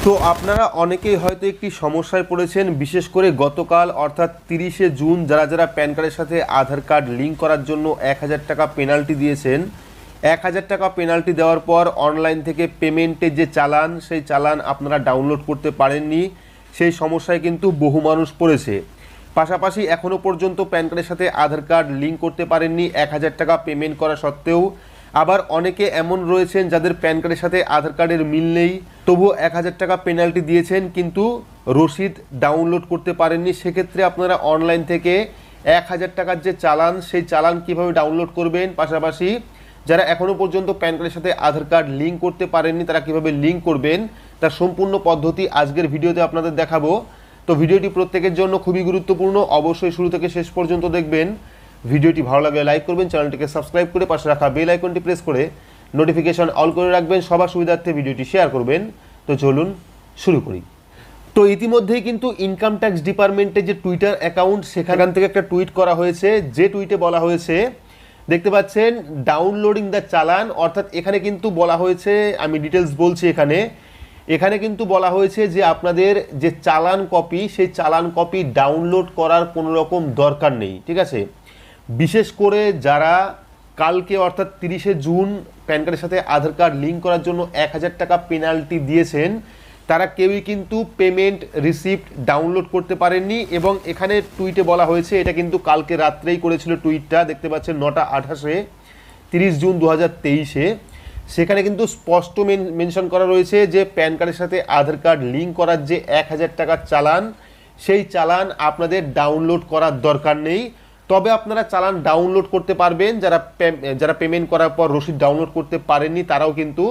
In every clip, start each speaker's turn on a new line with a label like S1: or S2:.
S1: তো আপনারা অনেকেই হয়তো একটি সমস্যায় পড়েছেন, বিশেষ করে গতকাল অর্থাৎ 30শে জুন যারা প্যান কার্ডের সাথে আধার কার্ড লিঙ্ক করার জন্য 1000 টাকা পেনাল্টি দিয়েছেন। 1000 টাকা পেনাল্টি দেওয়ার পর অনলাইন থেকে পেমেন্টের যে চালান, সেই চালান আপনারা ডাউনলোড করতে পারেননি। সেই সমস্যায় কিন্তু বহু মানুষ পড়েছে। পাশাপাশি এখনও পর্যন্ত প্যান কার্ডের সাথে আধার কার্ড লিঙ্ক করতে পারেননি 1000 টাকা পেমেন্ট করা সত্ত্বেও। আবার অনেকে এমন রয়েছেন যাদের প্যান কার্ডের সাথে আধার কার্ডের মিল নেই, তবুও 1000 টাকা পেনাল্টি দিয়েছেন কিন্তু রসিদ ডাউনলোড করতে পারেননি। সেক্ষেত্রে আপনারা অনলাইন থেকে 1000 টাকার যে চালান, সেই চালান কিভাবে ডাউনলোড করবেন, পাশাপাশি যারা এখনও পর্যন্ত প্যান কার্ডের সাথে আধার কার্ড লিঙ্ক করতে পারেননি তারা কিভাবে লিঙ্ক করবেন, তার সম্পূর্ণ পদ্ধতি আজকের ভিডিওতে আপনাদের দেখাবো। তো ভিডিওটি প্রত্যেকের জন্য খুবই গুরুত্বপূর্ণ, অবশ্যই শুরু থেকে শেষ পর্যন্ত দেখবেন। ভিডিওটি ভালো লাগলে লাইক করবেন, চ্যানেলটিকে সাবস্ক্রাইব করে পাশে রাখা বেল আইকনটি প্রেস করে নোটিফিকেশন অল করে রাখবেন, সবার সুবিধার্থে ভিডিওটি শেয়ার করবেন। তো চলুন শুরু করি। তো ইতিমধ্যেই কিন্তু ইনকাম ট্যাক্স ডিপার্টমেন্টের যে টুইটার অ্যাকাউন্ট, সেখান থেকে একটা টুইট করা হয়েছে, যে টুইটে বলা হয়েছে, দেখতে পাচ্ছেন ডাউনলোডিং দ্য চালান, অর্থাৎ এখানে কিন্তু বলা হয়েছে, আমি ডিটেলস বলছি, এখানে কিন্তু বলা হয়েছে যে আপনাদের যে চালান কপি, সেই চালান কপি ডাউনলোড করার কোনো রকম দরকার নেই। ঠিক আছে, বিশেষ করে যারা কালকে অর্থাৎ 30শে জুন প্যান কার্ডের সাথে আধার কার্ড লিঙ্ক করার জন্য 1000 টাকা পেনাল্টি দিয়েছেন, তারা কেউই কিন্তু পেমেন্ট রিসিপ্ট ডাউনলোড করতে পারেননি। এবং এখানে টুইটে বলা হয়েছে, এটা কিন্তু কালকে রাত্রেই করেছিল টুইটটা, দেখতে পাচ্ছেন 9:28 30 জুন 2023-এ। সেখানে কিন্তু স্পষ্ট মেনশন করা রয়েছে যে প্যান কার্ডের সাথে আধার কার্ড লিঙ্ক করার যে 1000 টাকার চালান, সেই চালান আপনাদের ডাউনলোড করার দরকার নেই। তবে আপনারা চালান ডাউনলোড করতে পারবেন। যারা পেমেন্ট করার পর রসিদ ডাউনলোড করতে পারেননি তারাও কিন্তু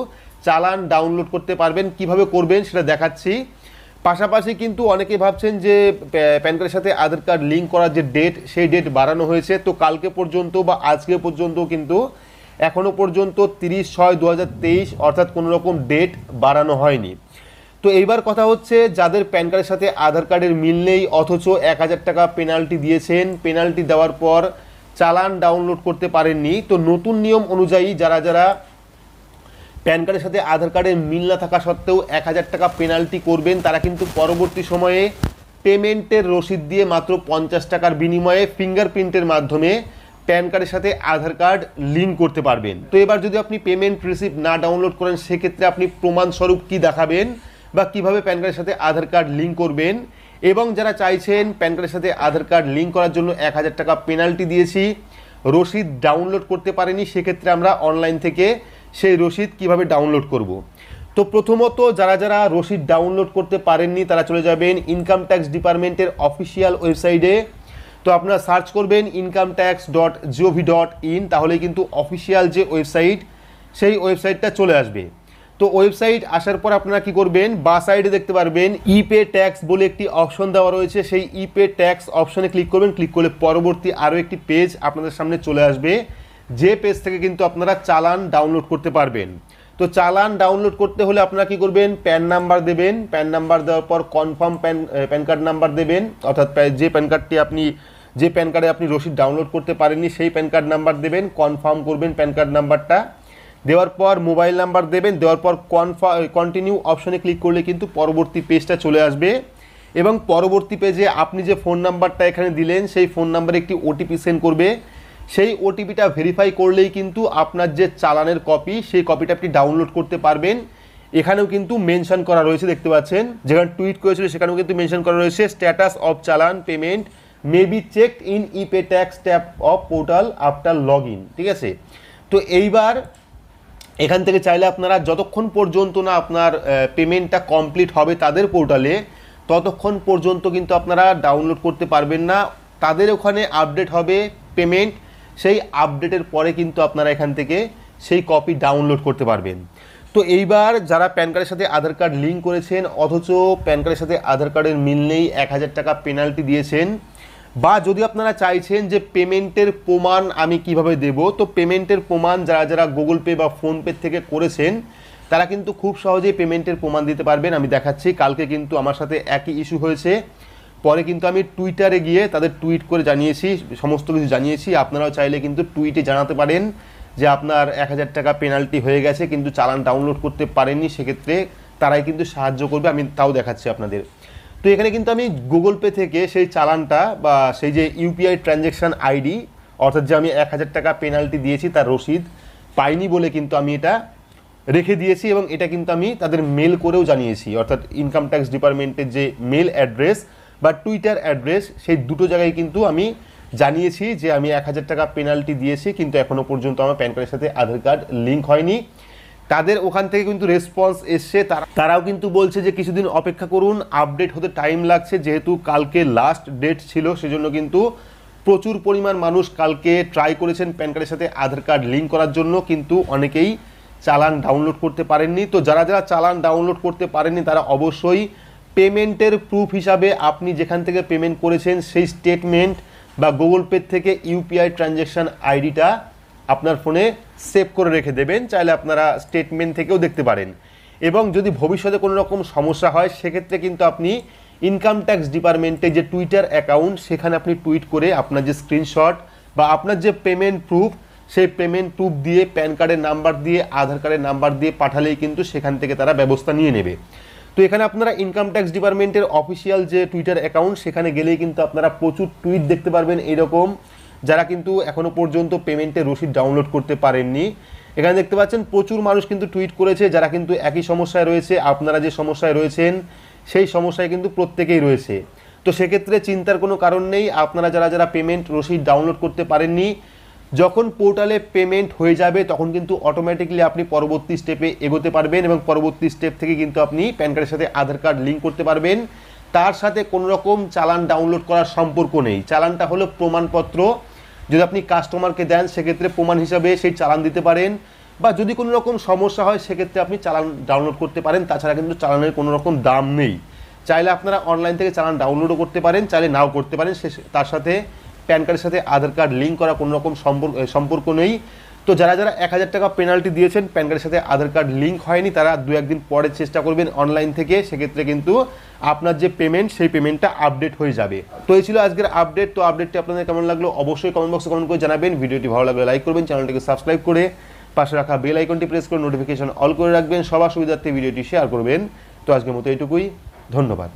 S1: চালান ডাউনলোড করতে পারবেন। কিভাবে করবেন সেটা দেখাচ্ছি। পাশাপাশি কিন্তু অনেকে ভাবছেন যে প্যান কার্ডের সাথে আধার কার্ড লিঙ্ক করার যে ডেট, সেই ডেট বাড়ানো হয়েছে। তো কালকে পর্যন্ত বা আজকে পর্যন্ত কিন্তু এখনও পর্যন্ত 30/6/2023 অর্থাৎ কোনো রকম ডেট বাড়ানো হয়নি। তো এইবার কথা হচ্ছে, যাদের প্যান কার্ডের সাথে আধার কার্ডের মিল নেই অথচ 1000 টাকা পেনাল্টি দিয়েছেন, পেনাল্টি দেওয়ার পর চালান ডাউনলোড করতে পারেননি, তো নতুন নিয়ম অনুযায়ী যারা প্যান কার্ডের সাথে আধার কার্ডের মিল না থাকা সত্ত্বেও 1000 টাকা পেনাল্টি করবেন, তারা কিন্তু পরবর্তী সময়ে পেমেন্টের রসিদ দিয়ে মাত্র 50 টাকার বিনিময়ে ফিঙ্গারপ্রিন্টের মাধ্যমে প্যান কার্ডের সাথে আধার কার্ড লিঙ্ক করতে পারবেন। তো এবার যদি আপনি পেমেন্ট রিসিপ্ট না ডাউনলোড করেন, সেক্ষেত্রে আপনি প্রমাণস্বরূপ কি দেখাবেন বা কিভাবে প্যান কার্ডের সাথে আধার কার্ড লিঙ্ক করবেন। এবং যারা চাইছেন প্যান কার্ডের সাথে আধার কার্ড লিঙ্ক করার জন্য 1000 টাকা পেনাল্টি দিয়েছি, রসিদ ডাউনলোড করতে পারেনি, সেক্ষেত্রে আমরা অনলাইন থেকে সেই রসিদ কিভাবে ডাউনলোড করব। তো প্রথমত যারা রসিদ ডাউনলোড করতে পারেননি তারা চলে যাবেন ইনকাম ট্যাক্স ডিপার্টমেন্টের অফিসিয়াল ওয়েবসাইটে। তো আপনারা সার্চ করবেন incometax.gov.in, তাহলেই কিন্তু অফিসিয়াল যে ওয়েবসাইট, সেই ওয়েবসাইটটা চলে আসবে। তো ওয়েবসাইট আসার পর আপনারা কি করবেন, বা সাইডে দেখতে পারবেন ইপে ট্যাক্স বলে একটি অপশন দেওয়া রয়েছে, সেই ইপে ট্যাক্স অপশনে ক্লিক করবেন। ক্লিক করলে পরবর্তী আরও একটি পেজ আপনাদের সামনে চলে আসবে, যে পেজ থেকে কিন্তু আপনারা চালান ডাউনলোড করতে পারবেন। তো চালান ডাউনলোড করতে হলে আপনারা কি করবেন, প্যান নাম্বার দেবেন। প্যান নাম্বার দেওয়ার পর কনফার্ম প্যান কার্ড নাম্বার দেবেন, অর্থাৎ যে প্যান কার্ডে আপনি রসিদ ডাউনলোড করতে পারেননি সেই প্যান কার্ড নাম্বার দেবেন, কনফার্ম করবেন প্যান কার্ড নাম্বারটা। দেওয়ার পর মোবাইল নাম্বার দেবেন, দেওয়ার পর কন্টিনিউ অপশনে ক্লিক করলে কিন্তু পরবর্তী পেজটা চলে আসবে। এবং পরবর্তী পেজে আপনি যে ফোন নাম্বারটা এখানে দিলেন, সেই ফোন নাম্বারে একটি ওটিপি সেন্ড করবে। সেই ওটিপিটা ভেরিফাই করলেই কিন্তু আপনার যে চালানের কপি, সেই কপিটা আপনি ডাউনলোড করতে পারবেন। এখানেও কিন্তু মেনশন করা রয়েছে, দেখতে পাচ্ছেন যেখানে টুইট করেছিল সেখানেও কিন্তু মেনশন করা রয়েছে, স্ট্যাটাস অফ চালান payment may be checked in ইপে tax tab of portal after log in. ঠিক আছে, তো এইবার এখান থেকে চাইলে আপনারা যতক্ষণ পর্যন্ত না আপনার পেমেন্টটা কমপ্লিট হবে তাদের পোর্টালে, ততক্ষণ পর্যন্ত কিন্তু আপনারা ডাউনলোড করতে পারবেন না। তাদের ওখানে আপডেট হবে পেমেন্ট, সেই আপডেটের পরে কিন্তু আপনারা এখান থেকে সেই কপি ডাউনলোড করতে পারবেন। তো এইবার যারা প্যান কার্ডের সাথে আধার কার্ড লিঙ্ক করেছেন অথচ প্যান কার্ডের সাথে আধার কার্ডের মিল নেই, 1000 টাকা পেনাল্টি দিয়েছেন, বা যদি আপনারা চাইছেন যে পেমেন্টের প্রমাণ আমি কিভাবে দেব, তো পেমেন্টের প্রমাণ যারা গুগল পে বা ফোনপে থেকে করেছেন তারা কিন্তু খুব সহজেই পেমেন্টের প্রমাণ দিতে পারবেন। আমি দেখাচ্ছি, কালকে কিন্তু আমার সাথে একই ইস্যু হয়েছে, পরে কিন্তু আমি টুইটারে গিয়ে তাদের টুইট করে জানিয়েছি, সমস্ত কিছু জানিয়েছি। আপনারাও চাইলে কিন্তু টুইটে জানাতে পারেন যে আপনার 1000 টাকা পেনাল্টি হয়ে গেছে কিন্তু চালান ডাউনলোড করতে পারেননি, সেক্ষেত্রে তারাই কিন্তু সাহায্য করবে, আমি তাও দেখাচ্ছি আপনাদের। তো এখানে কিন্তু আমি গুগল পে থেকে সেই চালানটা বা সেই যে ইউপিআই ট্রানজ্যাকশান আইডি, অর্থাৎ যে আমি 1000 টাকা পেনাল্টি দিয়েছি তার রসিদ পাইনি বলে কিন্তু আমি এটা রেখে দিয়েছি, এবং এটা কিন্তু আমি তাদের মেল করেও জানিয়েছি, অর্থাৎ ইনকাম ট্যাক্স ডিপার্টমেন্টের যে মেল অ্যাড্রেস বা টুইটার অ্যাড্রেস, সেই দুটো জায়গায় কিন্তু আমি জানিয়েছি যে আমি 1000 টাকা পেনাল্টি দিয়েছি, কিন্তু এখনও পর্যন্ত আমার প্যান কার্ডের সাথে আধার কার্ড লিঙ্ক হয়নি। তাদের ওখান থেকে কিন্তু রেসপন্স এসছে, তারাও কিন্তু বলছে যে কিছুদিন অপেক্ষা করুন, আপডেট হতে টাইম লাগছে, যেহেতু কালকে লাস্ট ডেট ছিল সেজন্য কিন্তু প্রচুর পরিমাণ মানুষ কালকে ট্রাই করেছেন প্যান কার্ডের সাথে আধার কার্ড লিঙ্ক করার জন্য, কিন্তু অনেকেই চালান ডাউনলোড করতে পারেননি। তো যারা যারা চালান ডাউনলোড করতে পারেননি তারা অবশ্যই পেমেন্টের প্রুফ হিসাবে আপনি যেখান থেকে পেমেন্ট করেছেন সেই স্টেটমেন্ট বা গুগল পে থেকে ইউপিআই ট্রানজ্যাকশান আইডিটা আপনার ফোনে সেভ করে রেখে দেবেন, চাইলে আপনারা স্টেটমেন্ট থেকেও দেখতে পারেন। এবং যদি ভবিষ্যতে কোনো রকম সমস্যা হয় সেক্ষেত্রে কিন্তু আপনি ইনকাম ট্যাক্স ডিপার্টমেন্টে যে টুইটার অ্যাকাউন্ট, সেখানে আপনি টুইট করে আপনার যে স্ক্রিনশট বা আপনার যে পেমেন্ট প্রুফ, সেই পেমেন্ট প্রুফ দিয়ে প্যান কার্ডের নাম্বার দিয়ে আধার কার্ডের নাম্বার দিয়ে পাঠালেই কিন্তু সেখান থেকে তারা ব্যবস্থা নিয়ে নেবে। তো এখানে আপনারা ইনকাম ট্যাক্স ডিপার্টমেন্টের অফিসিয়াল যে টুইটার অ্যাকাউন্ট, সেখানে গেলেই কিন্তু আপনারা প্রচুর টুইট দেখতে পারবেন এইরকম, যারা কিন্তু এখনও পর্যন্ত পেমেন্টের রসিদ ডাউনলোড করতে পারেননি। এখানে দেখতে পাচ্ছেন প্রচুর মানুষ কিন্তু টুইট করেছে, যারা কিন্তু একই সমস্যায় রয়েছে, আপনারা যে সমস্যায় রয়েছেন সেই সমস্যায় কিন্তু প্রত্যেকেই রয়েছে। তো সেক্ষেত্রে চিন্তার কোনো কারণ নেই, আপনারা যারা যারা পেমেন্ট রসিদ ডাউনলোড করতে পারেননি, যখন পোর্টালে পেমেন্ট হয়ে যাবে তখন কিন্তু অটোমেটিকলি আপনি পরবর্তী স্টেপে এগোতে পারবেন, এবং পরবর্তী স্টেপ থেকে কিন্তু আপনি প্যান কার্ডের সাথে আধার কার্ড লিঙ্ক করতে পারবেন। তার সাথে কোনো রকম চালান ডাউনলোড করার সম্পর্ক নেই। চালানটা হলো প্রমাণপত্র, যদি আপনি কাস্টমারকে দেন সেক্ষেত্রে প্রমাণ হিসাবে সেই চালান দিতে পারেন, বা যদি কোনো রকম সমস্যা হয় সেক্ষেত্রে আপনি চালান ডাউনলোড করতে পারেন। তাছাড়া কিন্তু চালানের কোনো রকম দাম নেই। চাইলে আপনারা অনলাইন থেকে চালান ডাউনলোডও করতে পারেন, চাইলে নাও করতে পারেন, তার সাথে প্যান কার্ডের সাথে আধার কার্ড লিঙ্ক করা কোনো রকম সম্পর্ক নেই। তো যারা যারা 1000 টাকা পেনাল্টি দিয়েছেন প্যান কার্ডের সাথে আধার কার্ড লিঙ্ক হয়নি, তারা 2-1 দিন পরে চেষ্টা করবেন অনলাইন থেকে, সেক্ষেত্রে কিন্তু আপনার যে পেমেন্ট সেই পেমেন্টটা আপডেট হয়ে যাবে। তো এই ছিল আজকের আপডেট। তো আপডেটটি আপনাদের কেমন লাগলো অবশ্যই কমেন্ট বক্সে কমেন্ট করে জানাবেন। ভিডিওটি ভালো লাগলে লাইক করবেন, চ্যানেলটিকে সাবস্ক্রাইব করে পাশে রাখা বেল আইকনটি প্রেস করে নোটিফিকেশন অল করে রাখবেন, সবার সুবিধার্থে ভিডিওটি শেয়ার করবেন। তো আজকের মতো এইটুকুই, ধন্যবাদ।